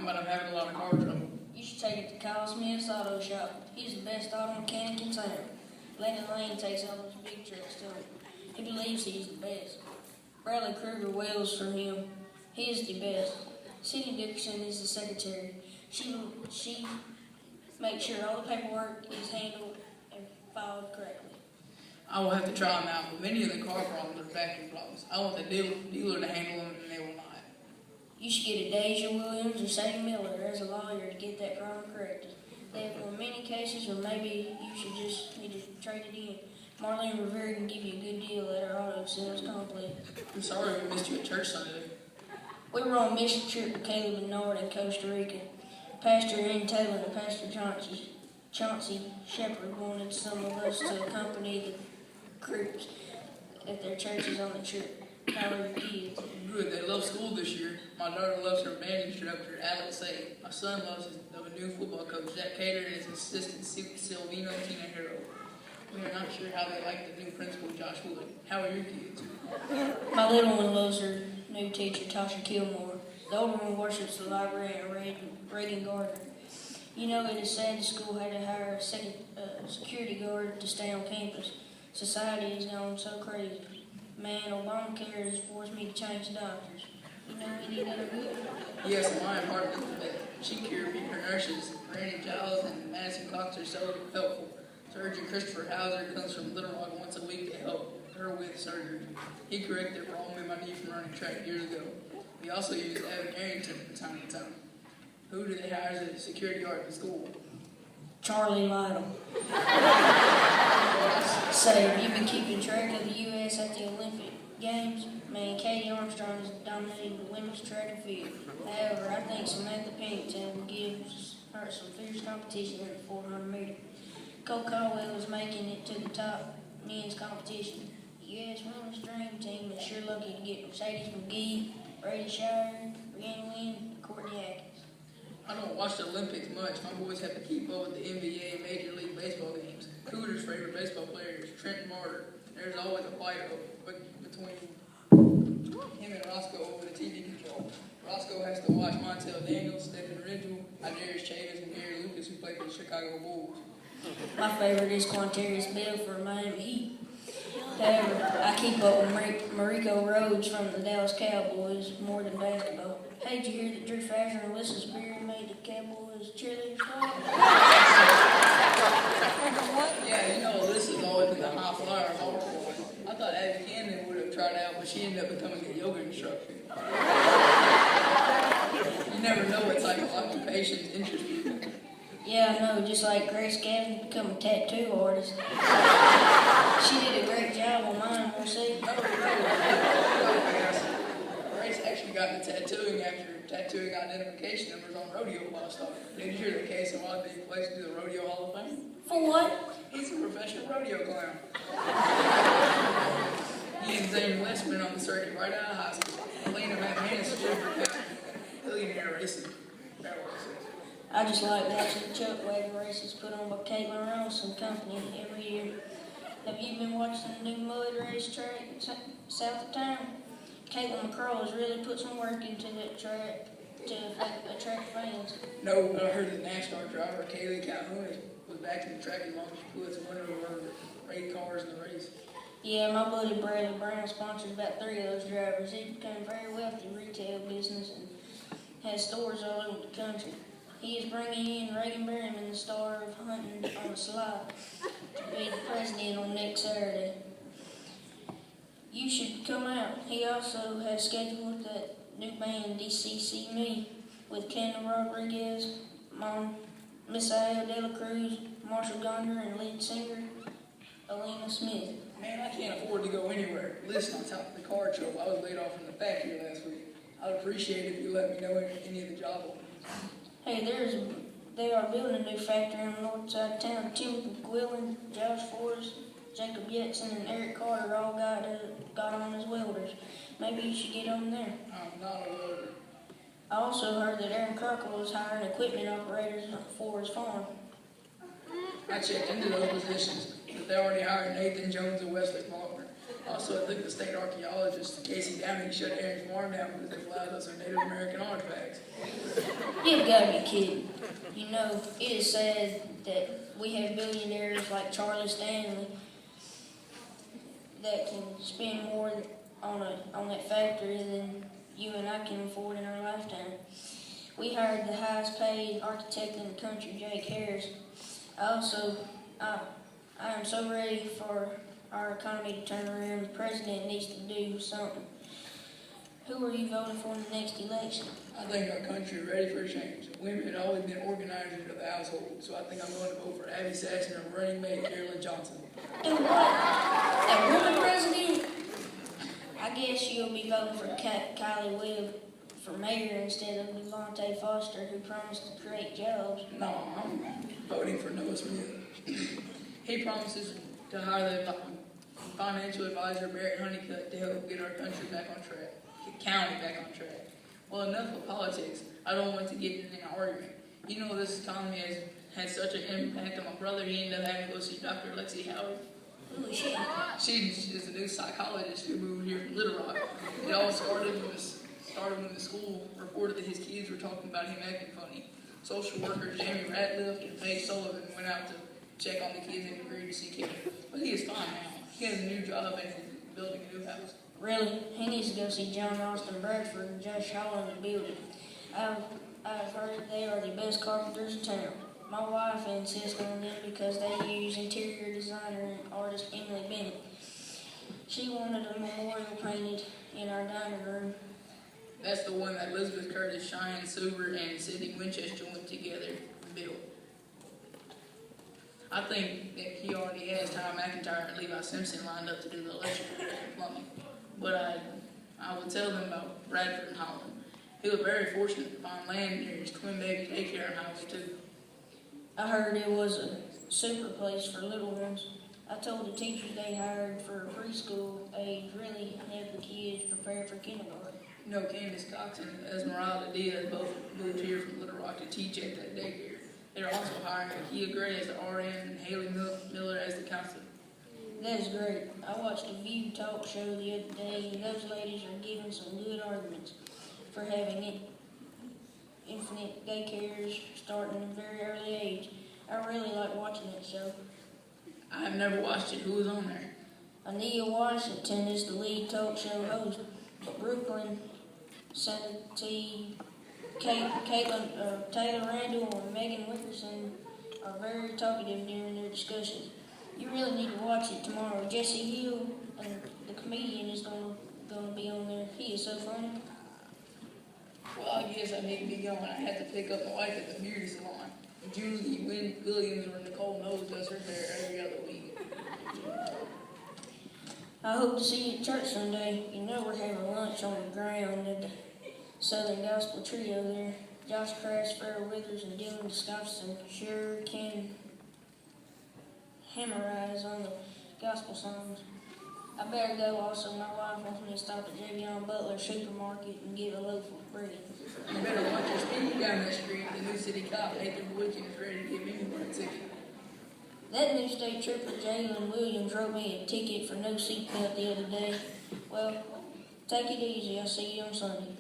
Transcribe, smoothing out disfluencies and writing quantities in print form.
but I'm having a lot of car trouble. You should take it to Kyle Smith's auto shop. He's the best auto mechanic in town. Lennon Lane takes all those big trucks to him. He believes he's the best. Bradley Kruger wails for him. He is the best. Cindy Dickerson is the secretary. She makes sure all the paperwork is handled and filed correctly. I will have to try them out, but many of the car problems are factory problems. I want the dealer to handle them, and they will not. You should get a Deja Williams or Sadie Miller as a lawyer to get that problem corrected. They have won many cases, or maybe you should just need to trade it in. Marlene Rivera can give you a good deal at our auto sales complex. I'm sorry we missed you at church Sunday. We were on a mission trip with Caleb and Nord in Costa Rica. Pastor Ian Taylor and Pastor Chauncey Shepherd wanted some of us to accompany the groups at their churches on the trip. How are your kids? Good, they love school this year. My daughter loves her band instructor, Alex A. My son loves the new football coach, Jack Cater, and his assistant, Silvino Tinajero. We are not sure how they like the new principal, Josh Wood. How are your kids? My little one loves her new teacher, Tasha Kilmore. The older one worships the library at Reagan Gardner. You know, it is sad the school had to hire a second security guard to stay on campus. Society has gone so crazy. Man, Obamacare has forced me to change doctors. You know any that are good? Yes, my apartment she care her nurses, Randy Giles and Madison Cox are so helpful. Surgeon Christopher Hauser comes from Little Rock once a week to help her with surgery. He corrected a problem in my knee from running track years ago. We also use Evan Harrington from time to time. Who do they hire as a security guard at the school? Charlie Lytle. Say, have you been keeping track of the U.S. at the Olympic Games? Man, Katie Armstrong has dominated the women's track and field. However, I think Samantha Pennington will give her some fierce competition in the 400 meter. Cole Caldwell is making it to the top men's competition. The U.S. women's dream team is sure lucky to get Mercedes McGee, Brady Shire, Brianna Lynn, and Courtney Atkins. I don't watch the Olympics much. My boys have to keep up with the NBA and Major League Baseball games. Cooter's favorite baseball player is Trent Martyr. There's always a fight between him and Roscoe over the TV control. Roscoe has to watch Montel Daniels, Stephen Ridgel, Idarius Chavis, and Gary Lucas, who play for the Chicago Bulls. My favorite is Quantarius Bell for Miami Heat. However, I keep up with Mariko Rhodes from the Dallas Cowboys more than basketball. Hey, did you hear that Drew Fasher and Alyssa Spear made the Cowboys cheerleaders club? Yeah, you know, Alyssa's always been the high flyer of all boys. I thought Abby Cannon would have tried out, but she ended up becoming a yoga instructor. You never know what type of occupations interest people. Yeah, I know, just like Grace Gavin become a tattoo artist. She did a great job on mine, we'll see. Grace actually got into tattooing after tattooing identification numbers on rodeo all-star. Did you hear the case of why they placed to the Rodeo Hall of Fame? For what? He's a professional rodeo clown. He and Zane West been on the circuit right out of high school. Elena McManus is a billionaire racing. I just like watching the chuck wagon races put on by Caitlin Ross and company every year. Have you been watching the new mud race track south of town? Caitlin McCraw has really put some work into that track to attract fans. No, but I heard that NASCAR driver Kaylee Calhoun was back in the track as long as she puts one of her 8 cars in the race. Yeah, my buddy Bradley Brown sponsors about 3 of those drivers. He's become very wealthy in retail business and has stores all over the country. He is bringing in Reagan Berryman, the star of Hunting on the Sly, to be the president on next Saturday. You should come out. He also has scheduled that new band DCC Me with Kendall Rodriguez, Misael De La Cruz, Marshall Gonder, and lead singer Alina Smith. Man, I can't afford to go anywhere. Listen, on top of the car trouble, I was laid off from the factory last week. I'd appreciate it if you let me know any of the job openings. Hey, they are building a new factory on the north side of town. Tim McQuillan, Josh Forrest, Jacob Jetson, and Eric Carter all got on as welders. Maybe you should get on there. I'm not a welder. I also heard that Aaron Kirkle is hiring equipment operators for his farm. I checked into those positions, but they already hired Nathan Jones and Wesley Faulkner. Also, I think the state archaeologist Casey Downing shut Aaron's farm down because they allowed us our Native American artifacts. You've got to be kidding. You know, it is sad that we have billionaires like Charlie Stanley that can spend more on that factory than you and I can afford in our lifetime. We hired the highest paid architect in the country, Jake Harris. I am so ready for our economy to turn around. The president needs to do something. Who are you voting for in the next election? I think our country is ready for a change. Women have always been organizers of the household, so I think I'm going to vote for Abby Saxon or running mate Carolyn Johnson. Do what? That woman president? I guess you'll be voting for Kylie Webb for mayor instead of Devontae Foster, who promised to create jobs. No, I'm voting for Noah Smith. He promises to hire the financial advisor Barrett Honeycutt to help get our country back on track, get county back on track. Well, enough of politics. I don't want to get in an argument. You know, this economy has had such an impact on my brother. He ended up having to go see Dr. Lexi Howard. Who is she? She is a new psychologist who moved here from Little Rock. It all started when the school reported that his kids were talking about him acting funny. Social workers Jamie Ratliff and Paige Sullivan went out to check on the kids and agreed to see care. But he is fine now. He has a new job and is building a new house. Really? He needs to go see John Austin Bradford and Josh Holland in the building. I've heard they are the best carpenters in town. My wife insists on them because they use interior designer and artist Emily Bennett. She wanted a memorial painted in our dining room. That's the one that Elizabeth Curtis, Cheyenne Suber, and Sidney Winchester went together and built. I think that he already has Ty McIntyre and Levi Simpson lined up to do the electrical and plumbing. But I would tell them about Bradford and Holland. He was very fortunate to find land near his twin baby daycare in Highway 2. I heard it was a super place for little ones. I told the teachers they hired for preschool age really help the kids prepare for kindergarten. You know, Candace Cox and Esmeralda Diaz both moved here from Little Rock to teach at that daycare. They're also hiring Akia Gray as the RN and Haley Miller as the counselor. That is great. I watched a View talk show the other day, and those ladies are giving some good arguments for having infinite daycares starting at a very early age. I really like watching that show. I've never watched it. Who was on there? Anita Washington is the lead talk show host, but Brooklyn Sanity, Taylor Randall, and Megan Wickerson are very talkative during their discussions. You really need to watch it tomorrow. Jesse Hill, and the comedian, is going to be on there. He is so funny. Well, I guess I need to be going. I have to pick up my wife at the beauty salon. Julie Williams or Nicole Knowles does her hair every other week. I hope to see you at church someday. You know we're having lunch on the ground at the Southern Gospel Trio there. Josh Crash, Farrell Withers, and Dylan Gustafson sure can hammerize on the gospel songs. I better go also. My wife wants me to stop at Javion Butler Supermarket and get a loaf of bread. You better watch your speed down that street. The new city cop, Nathan Boykin, is ready to give anyone a ticket. That new state trooper, Jalen Williams, wrote me a ticket for no seatbelt the other day. Well, take it easy. I'll see you on Sunday.